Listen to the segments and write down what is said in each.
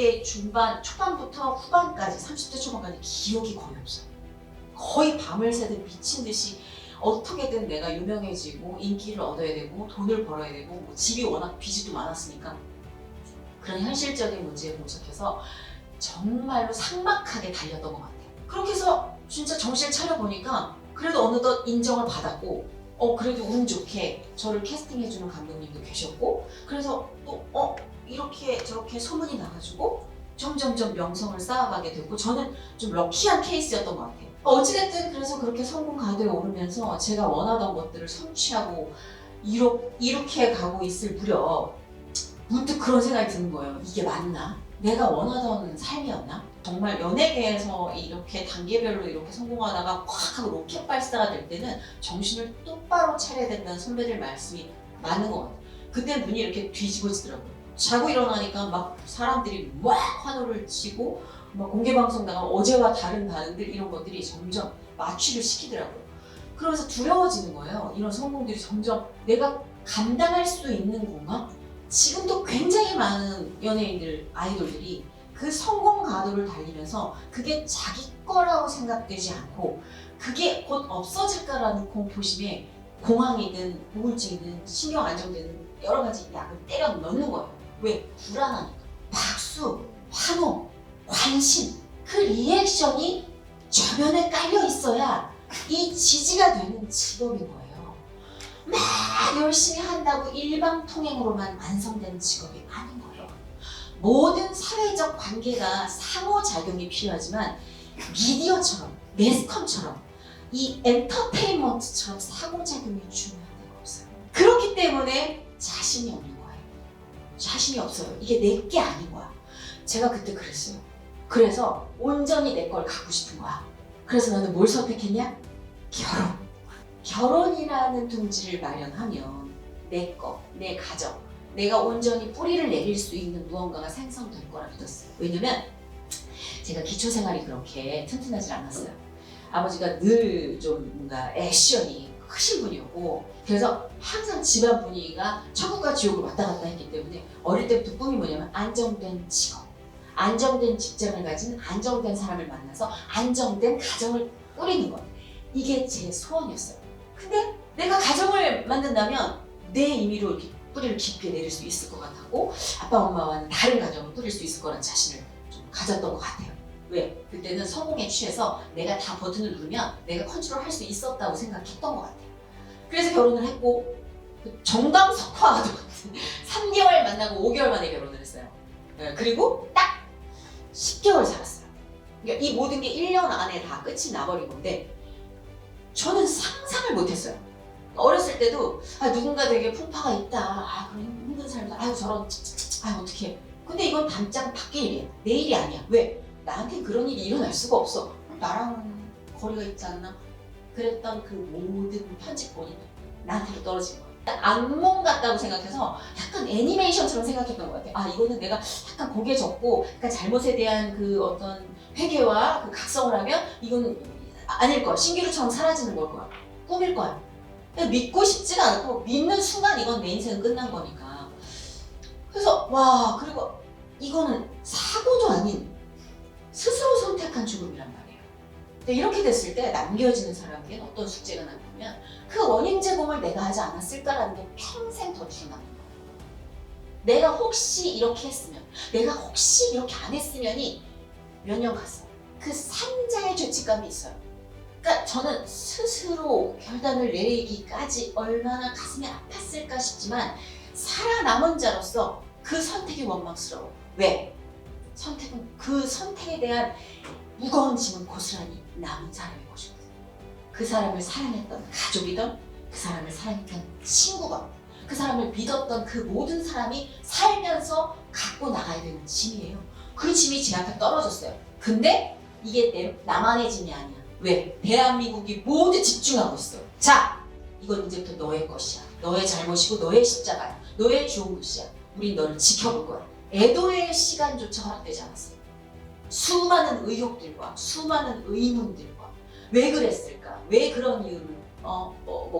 20대 중반, 초반부터 후반까지, 30대 초반까지 기억이 거의 없어요. 거의 밤을 새듯 미친 듯이 어떻게든 내가 유명해지고 인기를 얻어야 되고 돈을 벌어야 되고 뭐 집이 워낙 빚도 많았으니까 그런 현실적인 문제에 봉착해서 정말로 삭막하게 달렸던 것 같아요. 그렇게 해서 진짜 정신을 차려보니까 그래도 어느덧 인정을 받았고 그래도 운 좋게 저를 캐스팅해주는 감독님도 계셨고 그래서 또 이렇게 저렇게 소문이 나가지고 점점점 명성을 쌓아가게 됐고 저는 좀 럭키한 케이스였던 것 같아요. 어찌됐든 그래서 그렇게 성공 가도에 오르면서 제가 원하던 것들을 성취하고 이렇게 가고 있을 무렵 문득 그런 생각이 드는 거예요. 이게 맞나? 내가 원하던 삶이었나? 정말 연예계에서 이렇게 단계별로 이렇게 성공하다가 확 하고 로켓 발사가 될 때는 정신을 똑바로 차려야 된다는 선배들 말씀이 맞는 것 같아요. 그때 눈이 이렇게 뒤집어지더라고요. 자고 일어나니까 막 사람들이 막 환호를 치고 막 공개방송 나가면 어제와 다른 반응들 이런 것들이 점점 마취를 시키더라고요. 그러면서 두려워지는 거예요. 이런 성공들이 점점 내가 감당할 수 있는 건가? 지금도 굉장히 많은 연예인들, 아이돌들이 그 성공 가도를 달리면서 그게 자기 거라고 생각되지 않고 그게 곧 없어질까라는 공포심에 공황이든 우울증이든 신경 안정되는 여러 가지 약을 때려 넣는 거예요. 왜? 불안하니까. 박수, 환호, 관심, 그 리액션이 저변에 깔려 있어야 이 지지가 되는 직업인 거예요. 막 열심히 한다고 일방통행으로만 완성되는 직업이 아닌 거예요. 모든 사회적 관계가 상호작용이 필요하지만 미디어처럼, 매스컴처럼 이 엔터테인먼트처럼 상호작용이 중요한 데가 없어요. 그렇기 때문에 자신이 없는 거예요. 자신이 없어요. 이게 내 게 아닌 거야. 제가 그때 그랬어요. 그래서 온전히 내 걸 갖고 싶은 거야. 그래서 나는 뭘 선택했냐? 결혼. 결혼이라는 둥지를 마련하면 내 거, 내 가정, 내가 온전히 뿌리를 내릴 수 있는 무언가가 생성될 거라 믿었어요. 왜냐면 제가 기초생활이 그렇게 튼튼하지 않았어요. 아버지가 늘 좀 뭔가 액션이 크신 분이었고 그래서 항상 집안 분위기가 천국과 지옥을 왔다 갔다 했기 때문에 어릴 때부터 꿈이 뭐냐면 안정된 직업, 안정된 직장을 가진 안정된 사람을 만나서 안정된 가정을 꾸리는 것. 이게 제 소원이었어요. 근데 내가 가정을 만든다면 내 임의로 이렇게 뿌리를 깊이 내릴 수 있을 것 같았고 아빠 엄마와는 다른 가정을 꾸릴 수 있을 거라는 자신을 좀 가졌던 것 같아요. 왜? 그때는 성공에 취해서 내가 다 버튼을 누르면 내가 컨트롤할 수 있었다고 생각했던 것 같아요. 그래서 결혼을 했고 정당석화와도 같은 3개월 만나고 5개월 만에 결혼을 했어요. 그리고 딱 10개월 살았어요. 그러니까 이 모든 게 1년 안에 다 끝이 나버린 건데 저는 상상을 못했어요. 어렸을 때도 누군가 되게 풍파가 있다. 그런 힘든 삶이다. 저런 어떡해. 근데 이건 당장 바뀔 일이야. 내일이 아니야. 왜? 나한테 그런 일이 일어날 수가 없어. 나랑은 거리가 있지 않나? 그랬던 그 모든 편집본이 나한테로 떨어진 거야. 악몽 같다고 생각해서 약간 애니메이션처럼 생각했던 것 같아. 이거는 내가 약간 고개 젓고 약간 잘못에 대한 그 어떤 회개와 그 각성을 하면 이건 아닐 거야. 신기루처럼 사라지는 걸 거야. 꿈일 거야. 믿고 싶지가 않고 믿는 순간 이건 내 인생은 끝난 거니까. 그래서 그리고 이거는 사고도 아닌 스스로 선택한 죽음이란 말이에요. 근데 이렇게 됐을 때 남겨지는 사람에게는 어떤 숙제가 남냐면 그 원인 제공을 내가 하지 않았을까라는 게 평생 덫으로 남는 거예요. 내가 혹시 이렇게 했으면, 내가 혹시 이렇게 안 했으면이 몇 년 갔어요. 그 산자의 죄책감이 있어요. 그러니까 저는 스스로 결단을 내리기까지 얼마나 가슴이 아팠을까 싶지만 살아남은 자로서 그 선택이 원망스러워. 왜? 그 선택에 대한 무거운 짐은 고스란히 남은 사람의 것이거든요. 그 사람을 사랑했던 가족이든 그 사람을 사랑했던 친구가 그 사람을 믿었던 그 모든 사람이 살면서 갖고 나가야 되는 짐이에요. 그 짐이 제 앞에 떨어졌어요. 근데 이게 나만의 짐이 아니야. 왜? 대한민국이 모두 집중하고 있어. 자, 이건 이제부터 너의 것이야. 너의 잘못이고 너의 십자가야. 너의 좋은 것이야. 우린 너를 지켜볼 거야. 애도의 시간조차 허락되지 않았어요. 수많은 의혹들과 수많은 의문들과 왜 그랬을까? 왜 그런 이유를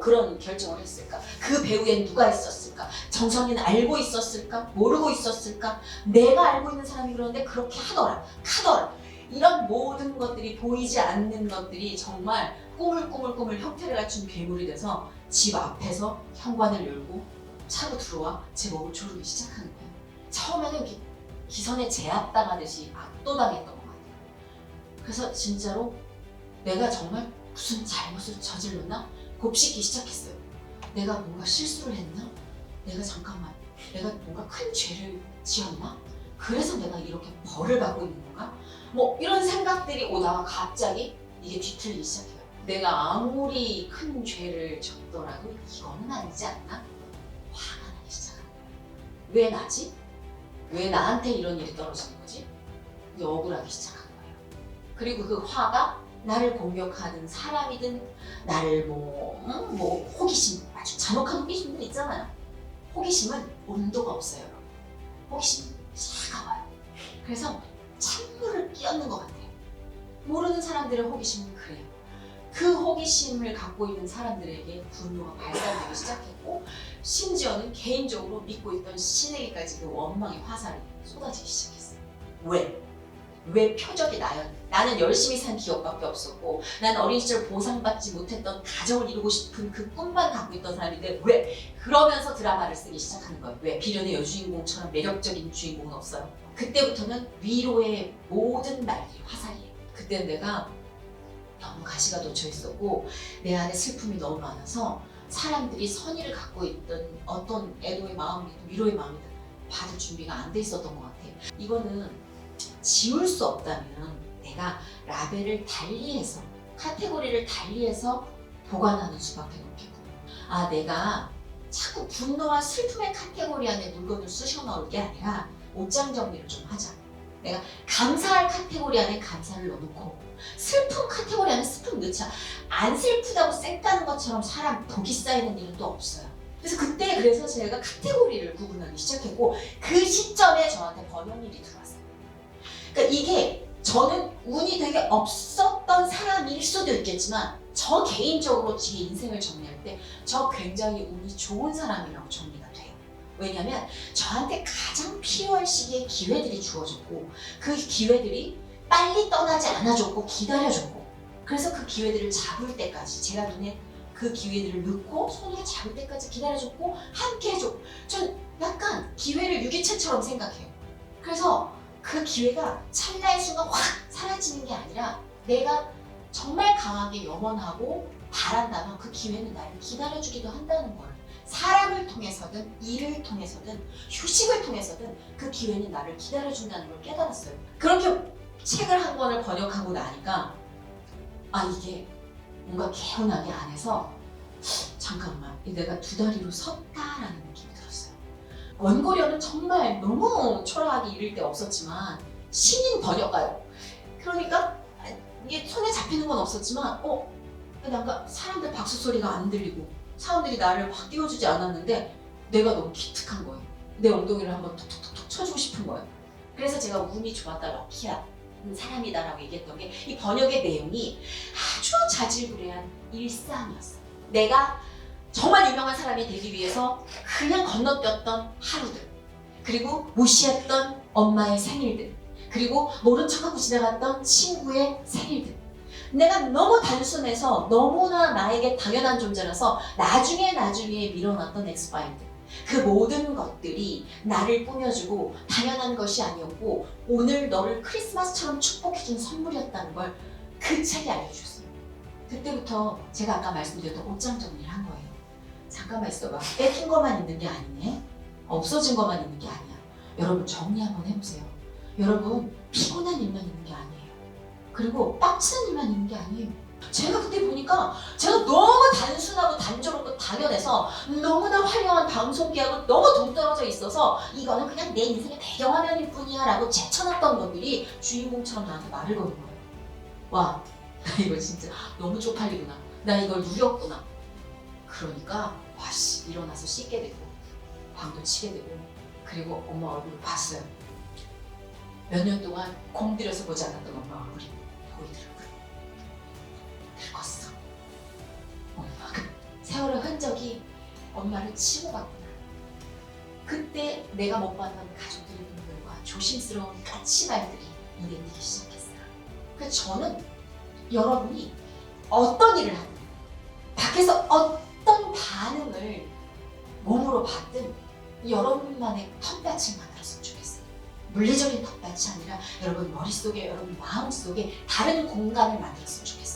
그런 결정을 했을까? 그 배우엔 누가 있었을까? 정선이는 알고 있었을까? 모르고 있었을까? 내가 알고 있는 사람이 그러는데 그렇게 하더라, 카더라. 이런 모든 것들이, 보이지 않는 것들이 정말 꾸물꾸물꾸물 형태를 갖춘 괴물이 돼서 집 앞에서 현관을 열고 차고 들어와 제 목을 조르기 시작하는 거예요. 처음에는 기선에 제압당하듯이 압도당했던 것 같아요. 그래서 진짜로 내가 정말 무슨 잘못을 저질렀나? 곱씹기 시작했어요. 내가 뭔가 실수를 했나? 내가 뭔가 큰 죄를 지었나? 그래서 내가 이렇게 벌을 받고 있는 건가? 뭐 이런 생각들이 오다가 갑자기 이게 뒤틀리기 시작해요. 내가 아무리 큰 죄를 졌더라도 이거는 아니지 않나? 화가 나기 시작하는 거예요. 왜 나지? 왜 나한테 이런 일이 떨어지는 거지? 이제 억울하기 시작하는 거예요. 그리고 그 화가 나를 공격하는 사람이든 나를 뭐 호기심, 아주 잔혹한 호기심들 있잖아요. 호기심은 온도가 없어요, 여러분. 호기심은 차가워요. 그래서 찬물을 끼얹는 것 같아요. 모르는 사람들의 호기심은 그래요. 그 호기심을 갖고 있는 사람들에게 분노가 발산되기 시작했고, 심지어는 개인적으로 믿고 있던 신에게까지 그 원망의 화살이 쏟아지기 시작했어요. 왜 표적이 나였는데? 나는 열심히 산 기억밖에 없었고, 난 어린 시절 보상받지 못했던 가정을 이루고 싶은 그 꿈만 갖고 있던 사람인데 왜? 그러면서 드라마를 쓰기 시작하는 거예요. 왜? 비련의 여주인공처럼 매력적인 주인공은 없어요. 그때부터는 위로의 모든 말들이 화살이에요. 그때는 내가 너무 가시가 돋쳐 있었고 내 안에 슬픔이 너무 많아서 사람들이 선의를 갖고 있던 어떤 애도의 마음이든 위로의 마음이든 받을 준비가 안 돼 있었던 것 같아요. 이거는 지울 수 없다면 내가 라벨을 달리해서, 카테고리를 달리해서 보관하는 수밖에 없겠구나. 내가 자꾸 분노와 슬픔의 카테고리 안에 물건을 쑤셔 넣을 게 아니라 옷장 정리를 좀 하자. 내가 감사할 카테고리 안에 감사를 넣어놓고 슬픔 카테고리 안에 슬픔 넣자. 안 슬프다고 쌩 까는 것처럼 사람 복이 쌓이는 일은 또 없어요. 그래서 제가 카테고리를 구분하기 시작했고, 그 시점에 저한테 번영일이 들어왔어요. 그러니까 이게 저는 운이 되게 없었던 사람일 수도 있겠지만 저 개인적으로 제 인생을 정리할 때 저 굉장히 운이 좋은 사람이라고 정리가 돼요. 왜냐하면 저한테 가장 필요할 시기에 기회들이 주어졌고, 그 기회들이 빨리 떠나지 않아줬고 기다려줬고, 그래서 그 기회들을 잡을 때까지 제가 눈에 그 기회들을 넣고 손에 잡을 때까지 기다려줬고 함께 해줬고, 전 약간 기회를 유기체처럼 생각해요. 그래서 그 기회가 찰나의 순간 확 사라지는 게 아니라 내가 정말 강하게 염원하고 바란다면 그 기회는 나를 기다려주기도 한다는 걸, 사람을 통해서든 일을 통해서든 휴식을 통해서든 그 기회는 나를 기다려준다는 걸 깨달았어요. 그렇게 책을 한 권을 번역하고 나니까 이게 뭔가 개운하게 안에서 잠깐만, 내가 두 다리로 섰다라는 느낌이 들었어요. 원고료는 정말 너무 초라하게 이를 데 없었지만 신인 번역가요. 그러니까 이게 손에 잡히는 건 없었지만 뭔가 사람들 박수 소리가 안 들리고 사람들이 나를 확 띄워주지 않았는데 내가 너무 기특한 거예요. 내 엉덩이를 한번 툭툭툭툭 쳐주고 싶은 거예요. 그래서 제가 운이 좋았다, 럭키한 사람이다라고 얘기했던 게, 이 번역의 내용이 아주 자질구레한 일상이었어요. 내가 정말 유명한 사람이 되기 위해서 그냥 건너뛰었던 하루들, 그리고 무시했던 엄마의 생일들, 그리고 모른 척하고 지나갔던 친구의 생일들, 내가 너무 단순해서 너무나 나에게 당연한 존재라서 나중에 밀어놨던 엑스파일들, 그 모든 것들이 나를 꾸며주고 당연한 것이 아니었고 오늘 너를 크리스마스처럼 축복해준 선물이었다는 걸 그 책이 알려주셨어요. 그때부터 제가 아까 말씀드렸던 옷장 정리를 한 거예요. 잠깐만 있어봐. 뺏긴 것만 있는 게 아니네. 없어진 것만 있는 게 아니야. 여러분 정리 한번 해보세요. 여러분 피곤한 일만 있는 게 아니에요. 그리고 빡치는 일만 있는 게 아니에요. 제가 그때 보니까 제가 너무 단순하고 단조롭고 당연해서 너무나 화려한 방송계하고 너무 동떨어져 있어서 이거는 그냥 내 인생의 배경화면일 뿐이야 라고 제쳐놨던 것들이 주인공처럼 나한테 말을 거는 거예요. 와, 나 이거 진짜 너무 쪽팔리구나. 나 이걸 누렸구나. 그러니까 일어나서 씻게 되고 방도 치게 되고, 그리고 엄마 얼굴을 봤어요. 몇 년 동안 공들여서 보지 않았던 엄마 얼굴이 보이더라고요. 늙었어. 엄마가 세월의 흔적이 엄마를 치고 갔구나. 그때 내가 못 봤던 가족들의 눈물과 조심스러운 까치발들이 눈에 띄기 시작했어요. 그래서 저는 여러분이 어떤 일을 하든 밖에서 어떤 반응을 몸으로 받든 여러분만의 텃밭을 만들었으면 좋겠어요. 물리적인 텃밭이 아니라 여러분 머릿속에, 여러분 마음속에 다른 공간을 만들었으면 좋겠어요.